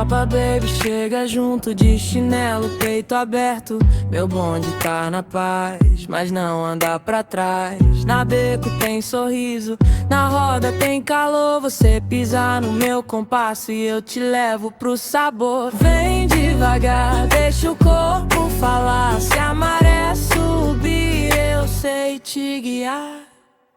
Tropa, baby, chega junto de chinelo, peito aberto. Meu bonde tá na paz, mas não anda pra trás. Na beco tem sorriso, na roda tem calor. Você pisa no meu compasso e eu te levo pro sabor. Vem devagar, deixa o corpo falar. Se a maré subir, eu sei te guiar.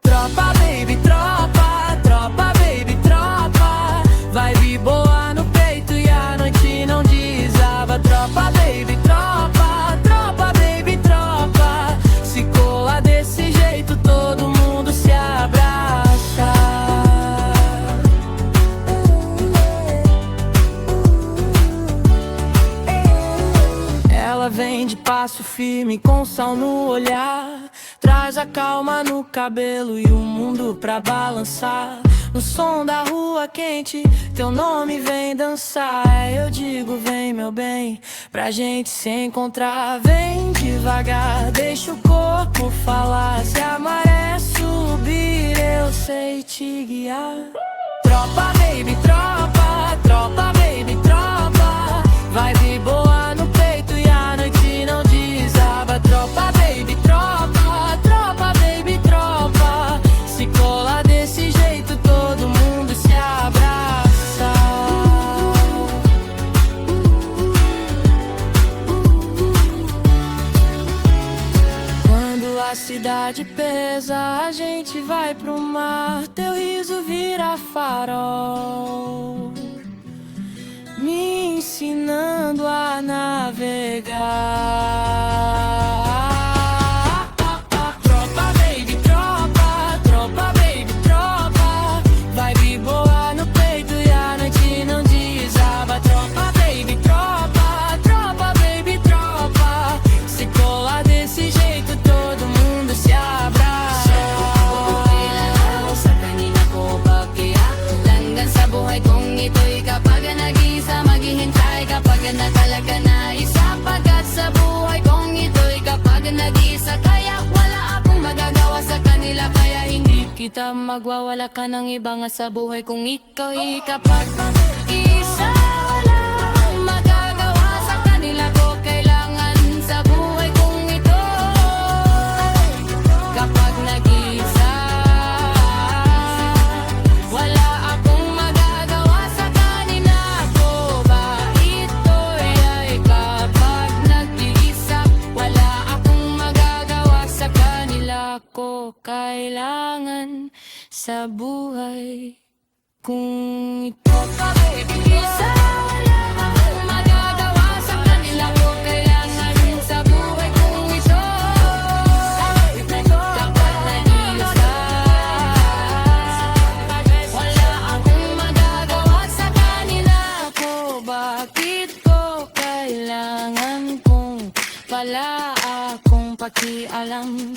Tropa, baby, tropa, tropa, baby, tropa. Vibe boa no peito e a noite não desaba. Tropa, baby, tropa, tropa, baby, tropa. Se cola desse jeito, todo mundo se abraça. Ela vem de passo firme, com sal no olhar. Traz a calma no cabelo e o mundo pra balançar. No som da rua quente, teu nome vem dançar. Eu digo vem meu bem, pra gente se encontrar. Vem devagar, deixa o corpo falar. Se a maré subir, eu sei te guiar. Tropa, baby, tropa, tropa, baby, tropa. Vibe boa no peito e a noite não desaba. Tropa, baby, tropa, tropa, baby, tropa. Se cola desse jeito, todo mundo se abraça. Quando a cidade pesa, a gente vai pro mar. Teu riso vira farol, me ensinando a navegar. Tropa, baby, tropa, tropa, baby, tropa. Vibe boa no peito e a noite não desaba. Tropa, baby, tropa, tropa, baby, tropa. Se cola desse jeito, todo mundo se abraça. Sa kanina ko bakya langgan sa buhay kong ito'y kapag nag-iisa maghihintay kapag natalaga na isa. Pagkat sa buhay kong ito'y kapag nag-iisa, kaya wala akong magagawa sa kanila. Kaya hindi kita magwawala ka ng iba nga sa buhay kong iko'y kapag isa. Wala akong magagawa sa kanila ko kailangan sa buhay kong ito. Kapag nag-iisa, wala akong magagawa sa kanila ko. Ba ito'y ay kapag nag-iisa, wala akong magagawa sa kanila ko kailangan sa buhay kung ito. Isa, wala akong magagawa sa kanila ko kailangan sa buhay kung ito. Kapag nag-iisa, wala akong magagawa sa kanila ko. Bakit ko kailangan kung wala akong pakialam?